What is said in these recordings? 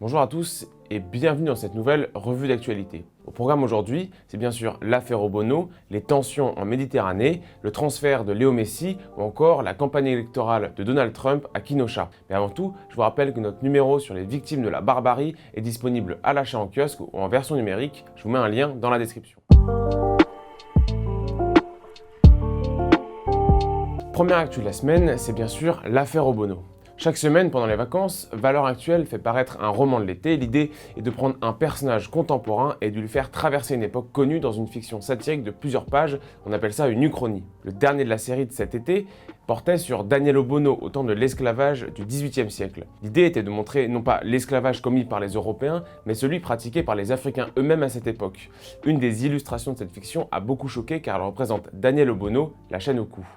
Bonjour à tous et bienvenue dans cette nouvelle revue d'actualité. Au programme aujourd'hui, c'est bien sûr l'affaire Obono, les tensions en Méditerranée, le transfert de Léo Messi ou encore la campagne électorale de Donald Trump à Kenosha. Mais avant tout, je vous rappelle que notre numéro sur les victimes de la barbarie est disponible à l'achat en kiosque ou en version numérique. Je vous mets un lien dans la description. Première actu de la semaine, c'est bien sûr l'affaire Obono. Chaque semaine, pendant les vacances, Valeurs Actuelles fait paraître un roman de l'été. L'idée est de prendre un personnage contemporain et de lui faire traverser une époque connue dans une fiction satirique de plusieurs pages. On appelle ça une uchronie. Le dernier de la série de cet été portait sur Daniel Obono au temps de l'esclavage du XVIIIe siècle. L'idée était de montrer non pas l'esclavage commis par les Européens, mais celui pratiqué par les Africains eux-mêmes à cette époque. Une des illustrations de cette fiction a beaucoup choqué car elle représente Daniel Obono, la chaîne au cou.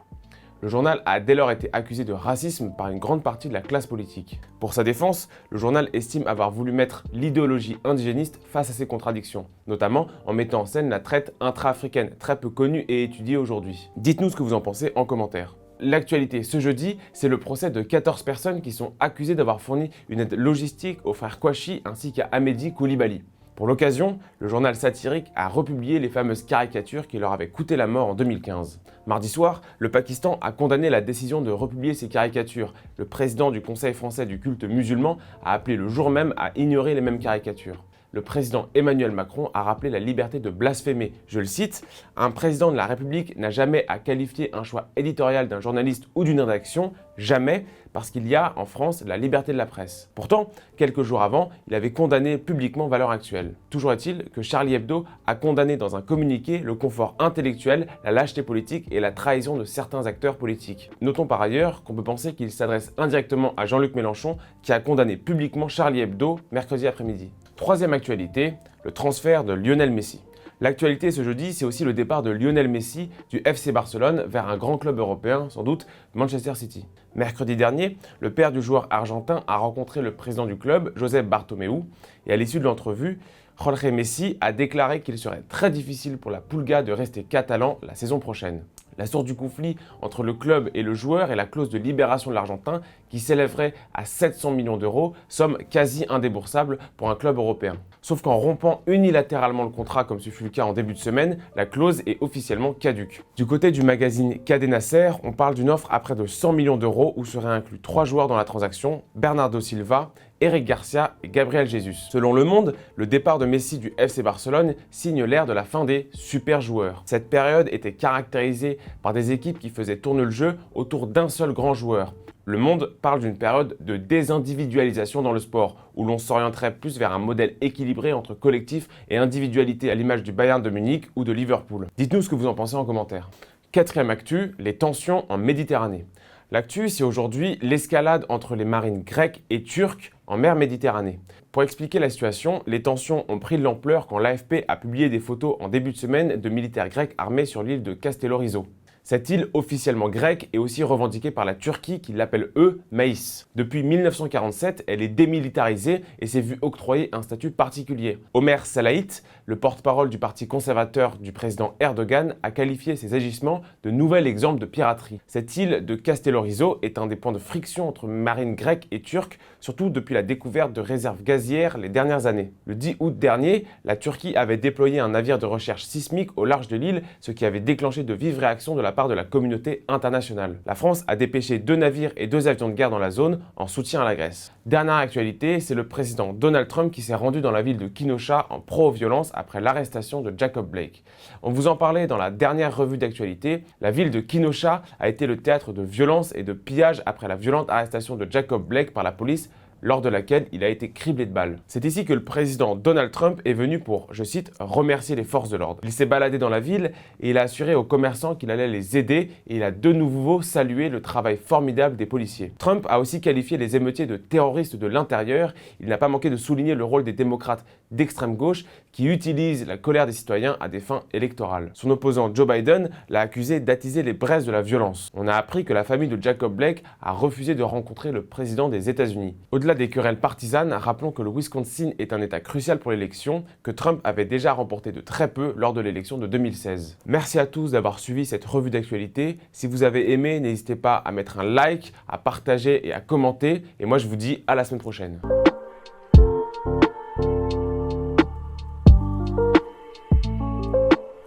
Le journal a dès lors été accusé de racisme par une grande partie de la classe politique. Pour sa défense, le journal estime avoir voulu mettre l'idéologie indigéniste face à ces contradictions, notamment en mettant en scène la traite intra-africaine, très peu connue et étudiée aujourd'hui. Dites-nous ce que vous en pensez en commentaire. L'actualité ce jeudi, c'est le procès de 14 personnes qui sont accusées d'avoir fourni une aide logistique aux frères Kouachi ainsi qu'à Amédi Koulibaly. Pour l'occasion, le journal satirique a republié les fameuses caricatures qui leur avaient coûté la mort en 2015. Mardi soir, le Pakistan a condamné la décision de republier ces caricatures. Le président du Conseil français du culte musulman a appelé le jour même à ignorer les mêmes caricatures. Le président Emmanuel Macron a rappelé la liberté de blasphémer. Je le cite, « Un président de la République n'a jamais à qualifier un choix éditorial d'un journaliste ou d'une rédaction, jamais, parce qu'il y a en France la liberté de la presse. » Pourtant, quelques jours avant, il avait condamné publiquement Valeurs Actuelles. Toujours est-il que Charlie Hebdo a condamné dans un communiqué le confort intellectuel, la lâcheté politique et la trahison de certains acteurs politiques. Notons par ailleurs qu'on peut penser qu'il s'adresse indirectement à Jean-Luc Mélenchon qui a condamné publiquement Charlie Hebdo mercredi après-midi. Troisième actualité, le transfert de Lionel Messi. L'actualité ce jeudi, c'est aussi le départ de Lionel Messi du FC Barcelone vers un grand club européen, sans doute Manchester City. Mercredi dernier, le père du joueur argentin a rencontré le président du club, Josep Bartomeu, et à l'issue de l'entrevue, Jorge Messi a déclaré qu'il serait très difficile pour la Pulga de rester catalan la saison prochaine. La source du conflit entre le club et le joueur est la clause de libération de l'Argentin qui s'élèverait à 700 millions d'euros, somme quasi indéboursable pour un club européen. Sauf qu'en rompant unilatéralement le contrat comme ce fut le cas en début de semaine, la clause est officiellement caduque. Du côté du magazine Cadena Ser, on parle d'une offre à près de 100 millions d'euros où seraient inclus 3 joueurs dans la transaction, Bernardo Silva, Eric Garcia et Gabriel Jesus. Selon Le Monde, le départ de Messi du FC Barcelone signe l'ère de la fin des super joueurs. Cette période était caractérisée par des équipes qui faisaient tourner le jeu autour d'un seul grand joueur. Le Monde parle d'une période de désindividualisation dans le sport, où l'on s'orienterait plus vers un modèle équilibré entre collectif et individualité à l'image du Bayern de Munich ou de Liverpool. Dites-nous ce que vous en pensez en commentaire. Quatrième actu, les tensions en Méditerranée. L'actu, c'est aujourd'hui l'escalade entre les marines grecques et turques en mer Méditerranée. Pour expliquer la situation, les tensions ont pris de l'ampleur quand l'AFP a publié des photos en début de semaine de militaires grecs armés sur l'île de Castellorizo. Cette île officiellement grecque est aussi revendiquée par la Turquie qui l'appelle eux Maïs. Depuis 1947, elle est démilitarisée et s'est vue octroyer un statut particulier. Omer Salait, le porte-parole du parti conservateur du président Erdogan, a qualifié ces agissements de nouvel exemple de piraterie. Cette île de Castellorizo est un des points de friction entre marines grecques et turques, surtout depuis la découverte de réserves gazières les dernières années. Le 10 août dernier, la Turquie avait déployé un navire de recherche sismique au large de l'île, ce qui avait déclenché de vives réactions de la part de la communauté internationale. La France a dépêché 2 navires et 2 avions de guerre dans la zone en soutien à la Grèce. Dernière actualité, c'est le président Donald Trump qui s'est rendu dans la ville de Kenosha en pro-violence après l'arrestation de Jacob Blake. On vous en parlait dans la dernière revue d'actualité. La ville de Kenosha a été le théâtre de violences et de pillages après la violente arrestation de Jacob Blake par la police, lors de laquelle il a été criblé de balles. C'est ici que le président Donald Trump est venu pour, je cite, remercier les forces de l'ordre. Il s'est baladé dans la ville et il a assuré aux commerçants qu'il allait les aider et il a de nouveau salué le travail formidable des policiers. Trump a aussi qualifié les émeutiers de terroristes de l'intérieur. Il n'a pas manqué de souligner le rôle des démocrates d'extrême gauche qui utilisent la colère des citoyens à des fins électorales. Son opposant Joe Biden l'a accusé d'attiser les braises de la violence. On a appris que la famille de Jacob Blake a refusé de rencontrer le président des États-Unis. Au-delà des querelles partisanes, rappelons que le Wisconsin est un état crucial pour l'élection, que Trump avait déjà remporté de très peu lors de l'élection de 2016. Merci à tous d'avoir suivi cette revue d'actualité. Si vous avez aimé, n'hésitez pas à mettre un like, à partager et à commenter. Et moi, je vous dis à la semaine prochaine.